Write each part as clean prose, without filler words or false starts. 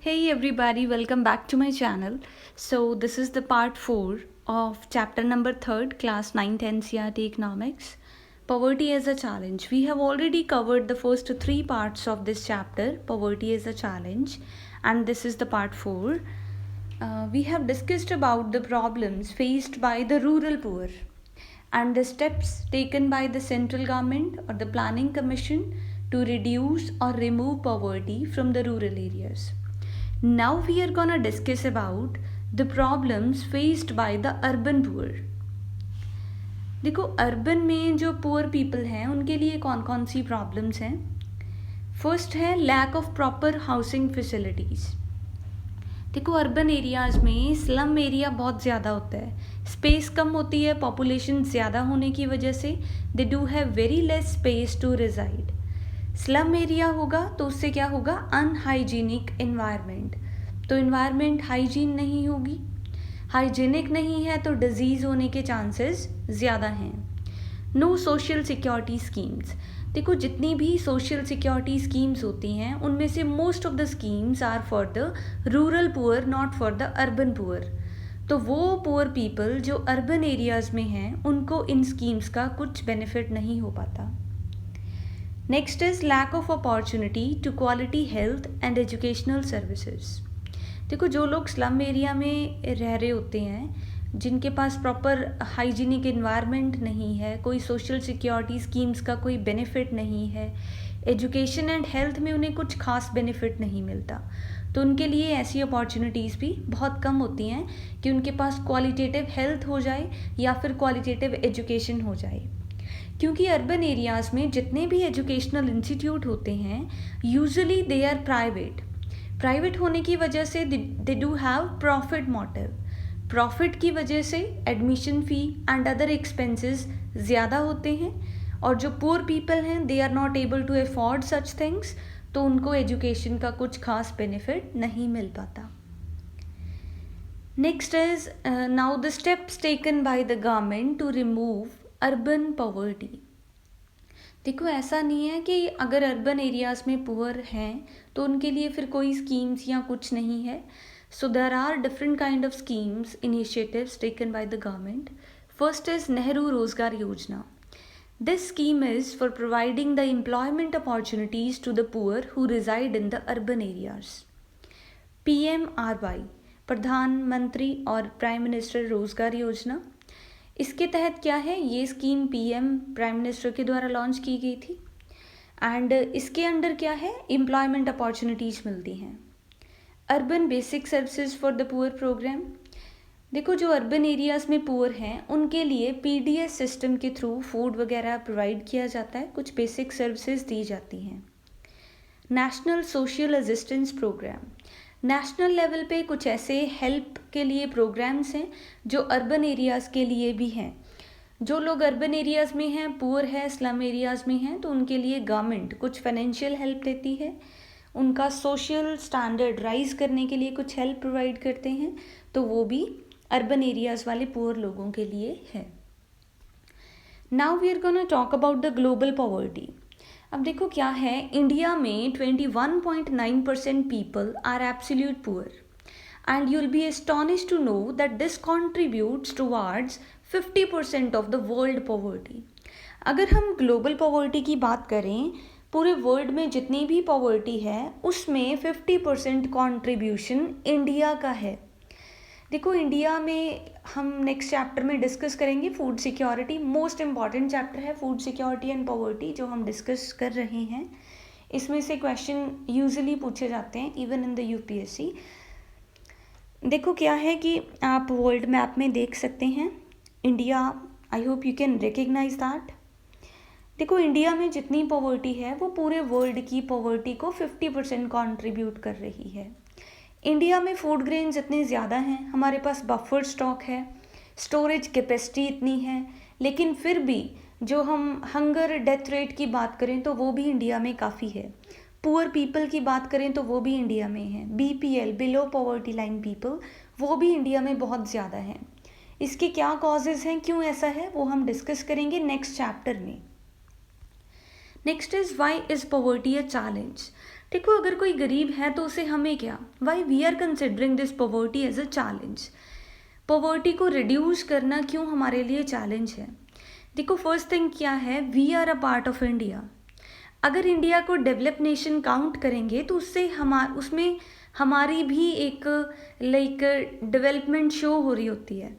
Hey everybody, welcome back to my channel. So this is the part 4 of chapter number 3rd, class 9th NCERT Economics. Poverty as a challenge. We have already covered the first 3 parts of this chapter, poverty as a challenge, and this is the part 4. We have discussed about the problems faced by the rural poor and the steps taken by the central government or the planning commission to reduce or remove poverty from the rural areas. Now we are gonna discuss about the problems faced by the urban poor. देखो urban में जो poor people हैं उनके लिए कौन कौन सी problems हैं. फर्स्ट है lack of proper housing facilities. देखो अर्बन एरियाज़ में स्लम एरिया बहुत ज़्यादा होता है, स्पेस कम होती है, पॉपुलेशन ज़्यादा होने की वजह से they do have very less space to reside. Slum area होगा तो उससे क्या होगा, अनहाइजीनिक एनवायरनमेंट, तो एनवायरनमेंट हाइजीन नहीं होगी, हाइजीनिक नहीं है तो डिजीज़ होने के चांसेस ज़्यादा हैं. No social security schemes. देखो जितनी भी सोशल सिक्योरिटी स्कीम्स होती हैं उनमें से most of the schemes are for the rural poor, not for the urban poor. तो वो पुअर पीपल जो अर्बन एरियाज़ में हैं उनको इन स्कीम्स का कुछ बेनिफिट नहीं हो पाता. Next is lack of opportunity to quality health and educational services. देखो जो लोग स्लम एरिया में रह रहे होते हैं, जिनके पास प्रॉपर हाइजीनिक एनवायरनमेंट नहीं है, कोई सोशल सिक्योरिटी स्कीम्स का कोई बेनिफिट नहीं है, एजुकेशन एंड हेल्थ में उन्हें कुछ खास बेनिफिट नहीं मिलता, तो उनके लिए ऐसी अपॉर्चुनिटीज़ भी बहुत कम होती हैं कि उनके पास क्वालिटेटिव हेल्थ हो जाए या फिर क्वालिटेटिव एजुकेशन हो जाए. क्योंकि अर्बन एरियाज़ में जितने भी एजुकेशनल इंस्टीट्यूट होते हैं यूजुअली दे आर प्राइवेट होने की वजह से they do have profit motive. Profit की वजह से admission fee and other expenses ज़्यादा होते हैं, और जो पुअर पीपल हैं they are not able to afford such things, तो उनको एजुकेशन का कुछ खास बेनिफिट नहीं मिल पाता. Next is now the steps taken by the government to remove urban poverty. देखो ऐसा नहीं है कि अगर अर्बन एरियाज़ में पुअर हैं तो उनके लिए फिर कोई स्कीम्स या कुछ नहीं है. So there are different kind of schemes, initiatives taken by the government. First is Nehru Rozgar Yojana. This scheme is for providing the employment opportunities to the poor who reside in the urban areas. PMRY, Pradhanmantri और prime minister रोजगार योजना. इसके तहत क्या है, ये scheme PM prime minister के द्वारा लॉन्च की गई थी, एंड इसके अंडर क्या है, एम्प्लॉयमेंट अपॉर्चुनिटीज़ मिलती हैं. Urban basic services for the poor programme. देखो जो अर्बन एरियाज़ में पुअर हैं उनके लिए PDS सिस्टम के थ्रू फूड वगैरह प्रोवाइड किया जाता है, कुछ बेसिक सर्विसेज दी जाती हैं. National social assistance programme. National level पे कुछ ऐसे हेल्प के लिए प्रोग्राम्स हैं जो अर्बन एरियाज़ के लिए भी हैं. जो लोग अर्बन एरियाज़ में हैं, पुअर है, स्लम एरियाज़ में हैं, तो उनके लिए गवर्नमेंट कुछ फाइनेंशियल हेल्प देती है, उनका सोशल स्टैंडर्ड राइज करने के लिए कुछ हेल्प प्रोवाइड करते हैं, तो वो भी अर्बन एरियाज़ वाले पुअर लोगों के लिए है. Now we are gonna talk about the global poverty. अब देखो क्या है, इंडिया में 21.9% people are absolute poor, and you will be astonished to know that this contributes towards 50% of the world poverty. अगर हम ग्लोबल पॉवर्टी की बात करें, पूरे वर्ल्ड में जितनी भी पॉवर्टी है उसमें 50% कॉन्ट्रीब्यूशन इंडिया का है. देखो इंडिया में हम नेक्स्ट चैप्टर में डिस्कस करेंगे food security. Most important chapter है फूड सिक्योरिटी एंड पॉवर्टी जो हम डिस्कस कर रहे हैं. इसमें से क्वेश्चन यूजुअली पूछे जाते हैं इवन इन द UPSC. देखो क्या है कि आप वर्ल्ड मैप में देख सकते हैं India, I hope you can recognise that. देखो इंडिया में जितनी पॉवर्टी है वो पूरे वर्ल्ड की पॉवर्टी को 50% कॉन्ट्रीब्यूट कर रही है. इंडिया में फूड ग्रेन्स इतने ज़्यादा हैं, हमारे पास बफर स्टॉक है, स्टोरेज कैपेसिटी इतनी है, लेकिन फिर भी जो हम हंगर डेथ रेट की बात करें तो वो भी इंडिया में काफ़ी है. पुअर पीपल की बात करें तो वो भी इंडिया में है. BPL, below poverty line people, वो भी इंडिया में बहुत ज़्यादा हैं. इसके क्या कॉजेज़ हैं, क्यों ऐसा है, वो हम डिस्कस करेंगे नेक्स्ट चैप्टर में. Next is why is poverty a challenge. देखो, अगर कोई गरीब है तो उसे हमें क्या, why we are considering this poverty as a challenge. Poverty को रिड्यूस करना क्यों हमारे लिए चैलेंज है? देखो, फर्स्ट थिंग क्या है, we are a part of India. अगर इंडिया को डेवलप नेशन काउंट करेंगे तो उसमें हमारी भी एक लाइक डेवलपमेंट शो हो रही होती है।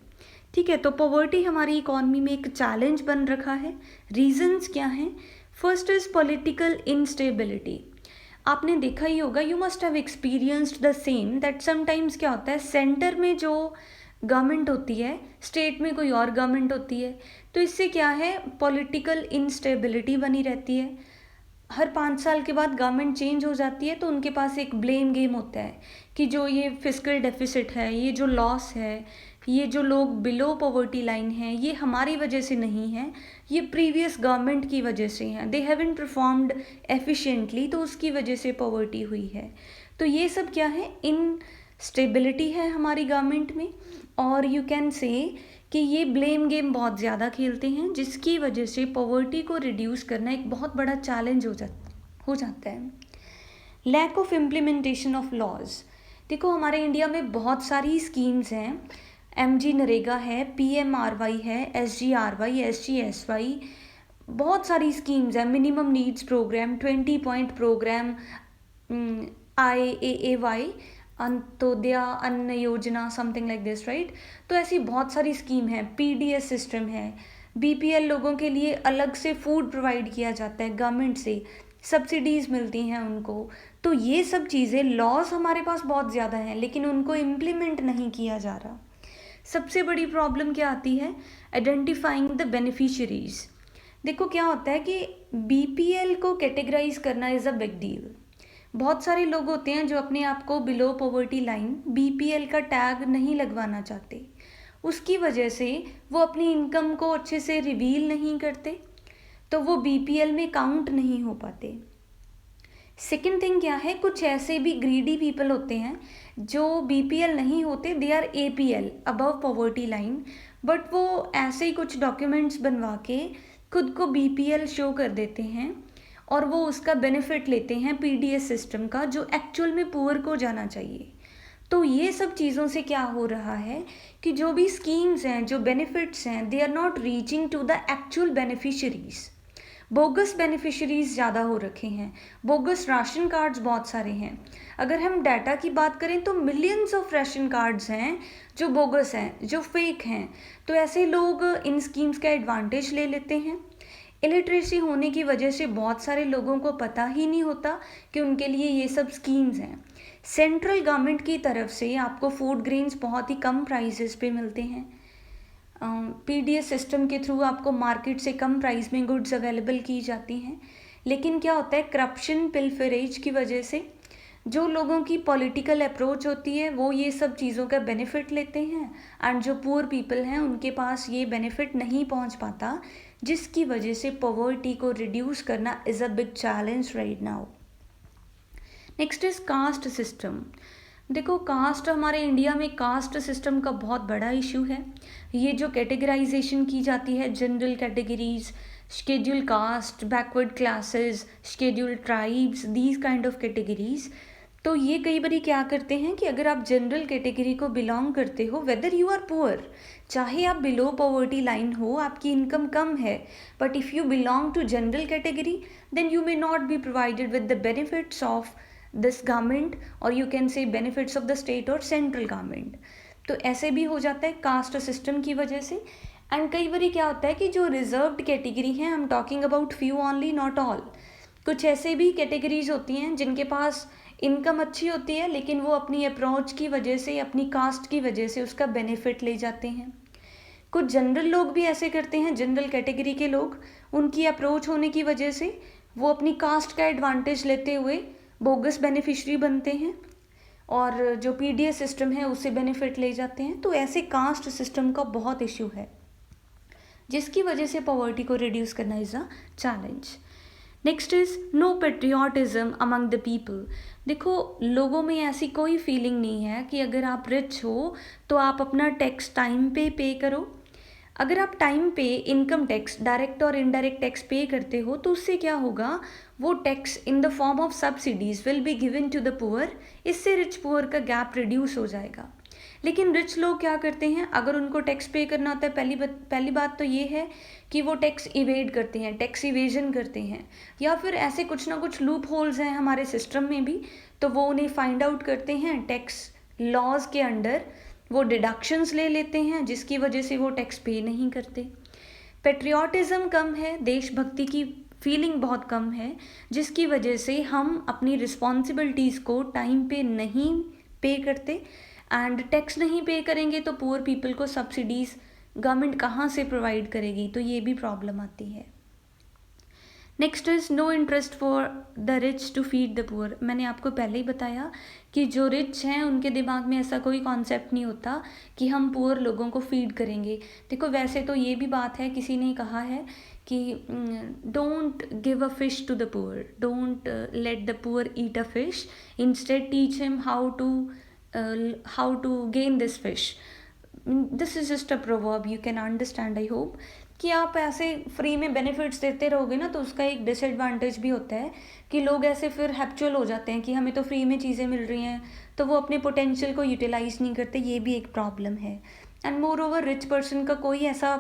ठीक है, तो पॉवर्टी हमारी इकॉनमी में एक चैलेंज बन रखा है। रीजंस क्या हैं? First is political instability. आपने देखा ही होगा, you must have experienced the same, that sometimes क्या होता है, सेंटर में जो गवर्नमेंट होती है, स्टेट में कोई और गवर्नमेंट होती है, तो इससे क्या है, पॉलिटिकल इंस्टेबिलिटी बनी रहती है। हर 5 साल के बाद गवर्नमेंट चेंज हो जाती है तो उनके पास एक ब्लेम गेम होता है कि जो ये फिस्कल डेफिसिट है, ये जो लॉस है, ये जो लोग बिलो पॉवर्टी लाइन है, ये हमारी वजह से नहीं है, ये प्रीवियस गवर्नमेंट की वजह से हैं, दे हैवंट परफॉर्म्ड एफिशिएंटली, तो उसकी वजह से पॉवर्टी हुई है। तो ये सब क्या है, इनस्टेबिलिटी है हमारी गवर्नमेंट में, और यू कैन से कि ये ब्लेम गेम बहुत ज़्यादा खेलते हैं, जिसकी वजह से पॉवर्टी को रिड्यूस करना एक बहुत बड़ा चैलेंज हो जाता है। Lack of implementation of laws. देखो, हमारे इंडिया में बहुत सारी स्कीम्स हैं, MG नरेगा है, PMRY है, SGRY, SGSY, बहुत सारी स्कीम्स हैं, minimum needs programme, 20 point programme, IAAY, Antyodaya Anna Yojana, something like this, right. तो ऐसी बहुत सारी स्कीम है, PDS सिस्टम है, BPL लोगों के लिए अलग से फूड प्रोवाइड किया जाता है गवर्नमेंट से, सब्सिडीज़ मिलती हैं उनको। तो ये सब चीज़ें, लॉज हमारे पास बहुत ज़्यादा हैं लेकिन उनको इम्प्लीमेंट नहीं किया जा रहा। सबसे बड़ी प्रॉब्लम क्या आती है, आइडेंटिफाइंग द बेनिफिशरीज। देखो, क्या होता है कि BPL को कैटेगराइज करना इज़ अ बिग डील। बहुत सारे लोग होते हैं जो अपने आप को बिलो पॉवर्टी लाइन, BPL का टैग नहीं लगवाना चाहते, उसकी वजह से वो अपनी इनकम को अच्छे से रिवील नहीं करते, तो वो BPL में काउंट नहीं हो पाते। सेकेंड थिंग क्या है, कुछ ऐसे भी ग्रीडी पीपल होते हैं जो BPL नहीं होते, they are APL, above poverty line, but वो ऐसे ही कुछ डॉक्यूमेंट्स बनवा के खुद को BPL शो कर देते हैं और वो उसका बेनिफिट लेते हैं PDS सिस्टम का, जो एक्चुअल में पुअर को जाना चाहिए। तो ये सब चीज़ों से क्या हो रहा है कि जो भी स्कीम्स हैं, जो बेनिफिट्स हैं, they are not reaching to the actual beneficiaries. Bogus beneficiaries ज़्यादा हो रखे हैं, बोगस राशन कार्ड्स बहुत सारे हैं। अगर हम डाटा की बात करें तो मिलियंस ऑफ राशन कार्ड्स हैं जो बोगस हैं, जो फेक हैं। तो ऐसे लोग इन स्कीम्स का एडवांटेज ले लेते हैं। इलिटरेसी होने की वजह से बहुत सारे लोगों को पता ही नहीं होता कि उनके लिए ये सब स्कीम्स हैं। सेंट्रल गवर्नमेंट की तरफ से आपको फूड ग्रेन्स बहुत ही कम प्राइसेस पे मिलते हैं। PDS सिस्टम के थ्रू आपको मार्केट से कम प्राइस में गुड्स अवेलेबल की जाती हैं। लेकिन क्या होता है, करप्शन, पिल्फरेज की वजह से जो लोगों की पॉलिटिकल अप्रोच होती है वो ये सब चीज़ों का बेनिफिट लेते हैं, एंड जो पुअर पीपल हैं उनके पास ये बेनिफिट नहीं पहुंच पाता, जिसकी वजह से पॉवर्टी को रिड्यूस करना is a big challenge right now. Next is caste system. देखो, कास्ट, हमारे इंडिया में कास्ट सिस्टम का बहुत बड़ा इशू है। ये जो कैटेगराइजेशन की जाती है, general categories, schedule caste, backward classes, schedule tribes, these kind of categories, तो ये कई बार क्या करते हैं कि अगर आप जनरल कैटेगरी को बिलोंग करते हो, वेदर यू आर पुअर, चाहे आप बिलो पॉवर्टी लाइन हो, आपकी इनकम कम है, but if you belong to general category then you may not be provided with the benefits of this government, और you can say benefits of the state और central government. तो ऐसे भी हो जाता है कास्ट सिस्टम की वजह से। एंड कई बार क्या होता है कि जो रिजर्व्ड कैटेगरी हैं, I am talking about few only, not all, कुछ ऐसे भी कैटेगरीज होती हैं जिनके पास इनकम अच्छी होती है लेकिन वो अपनी अप्रोच की वजह से, अपनी कास्ट की वजह से उसका बेनिफिट ले जाते हैं। कुछ जनरल लोग भी ऐसे करते हैं, जनरल कैटेगरी के लोग, उनकी अप्रोच होने की वजह से वो अपनी कास्ट का एडवांटेज लेते हुए बोगस बेनिफिशरी बनते हैं और जो PDS सिस्टम है उससे बेनिफिट ले जाते हैं। तो ऐसे कास्ट सिस्टम का बहुत इश्यू है, जिसकी वजह से पॉवर्टी को रिड्यूस करना is a challenge. Next is no patriotism among the people. देखो, लोगों में ऐसी कोई फीलिंग नहीं है कि अगर आप रिच हो तो आप अपना टैक्स टाइम पे करो, अगर आप टाइम पे इनकम टैक्स डायरेक्ट और इनडायरेक्ट टैक्स पे करते हो तो उससे क्या होगा, वो tax in the form of subsidies will be given to the poor, इससे रिच पुअर का गैप रिड्यूस हो जाएगा। लेकिन रिच लोग क्या करते हैं, अगर उनको टैक्स पे करना होता है, पहली बात तो ये है कि वो टैक्स इवेड करते हैं, टैक्स इवेजन करते हैं, या फिर ऐसे कुछ ना कुछ लूप होल्स हैं हमारे सिस्टम में भी, तो वो उन्हें फाइंड आउट करते हैं टैक्स लॉज के अंडर, वो डिडक्शंस ले लेते हैं जिसकी वजह से वो टैक्स पे नहीं करते। पेट्रियाटिज़म कम है, देशभक्ति की फीलिंग बहुत कम है, जिसकी वजह से हम अपनी रिस्पॉन्सिबिलिटीज़ को टाइम पे नहीं पे करते, एंड टैक्स नहीं पे करेंगे तो पुअर पीपल को सब्सिडीज़ गवर्नमेंट कहाँ से प्रोवाइड करेगी, तो ये भी प्रॉब्लम आती है। Next is no interest for the rich to feed the poor. मैंने आपको पहले ही बताया कि जो रिच हैं उनके दिमाग में ऐसा कोई कॉन्सेप्ट नहीं होता कि हम पुअर लोगों को फीड करेंगे। देखो वैसे तो ये भी बात है, किसी ने कहा है कि don't give a fish to the poor, don't let the poor eat a fish, instead teach him how to gain this fish. This is just a proverb, you can understand, I hope, कि आप ऐसे free में benefits देते रहोगे ना तो उसका एक डिसएडवांटेज भी होता है कि लोग ऐसे फिर हैप्चुअल हो जाते हैं कि हमें तो फ्री में चीज़ें मिल रही हैं, तो वो अपने पोटेंशियल को यूटिलाइज नहीं करते, ये भी एक प्रॉब्लम है। And more over rich person का कोई ऐसा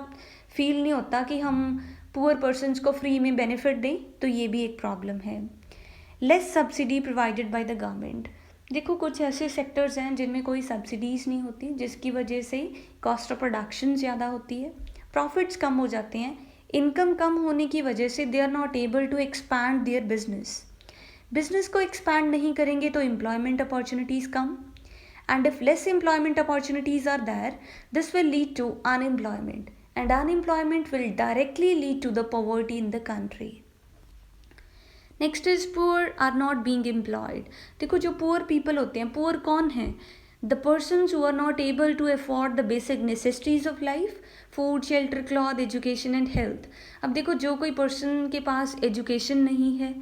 फील नहीं होता कि हम पुअर पर्सनस को फ्री में बेनिफिट दें, तो ये भी एक प्रॉब्लम है। Less subsidy provided by the government. देखो कुछ ऐसे सेक्टर्स हैं जिनमें कोई सब्सिडीज़ नहीं होती, जिसकी वजह से कॉस्ट ऑफ प्रोडक्शन ज़्यादा होती है, प्रॉफिट्स कम हो जाते हैं, इनकम कम होने की वजह से they are not able to expand their business को एक्सपैंड नहीं करेंगे तो एम्प्लॉयमेंट अपॉर्चुनिटीज़ कम, and if less employment opportunities are there, this will lead to unemployment, and unemployment will directly lead to the poverty in the country. Next is poor are not being employed. देखो जो poor people होते हैं, poor कौन है, the persons who are not able to afford the basic necessities of life, food, shelter, cloth, education and health. अब देखो जो कोई पर्सन के पास एजुकेशन नहीं है,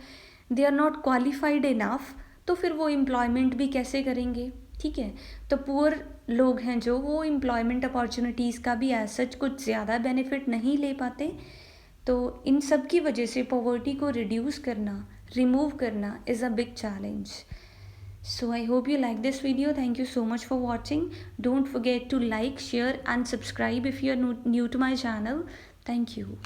they are not qualified enough, तो फिर वो एम्प्लॉयमेंट भी कैसे करेंगे, ठीक है। तो पुअर लोग हैं जो, वो एम्प्लॉयमेंट अपॉर्चुनिटीज़ का भी एज सच कुछ ज़्यादा बेनिफिट नहीं ले पाते। तो इन सब की वजह से पॉवर्टी को रिड्यूस करना, रिमूव करना is a big challenge. So I hope you like this video. Thank you so much for watching. Don't forget to like, share and subscribe if you are new to my channel. Thank you.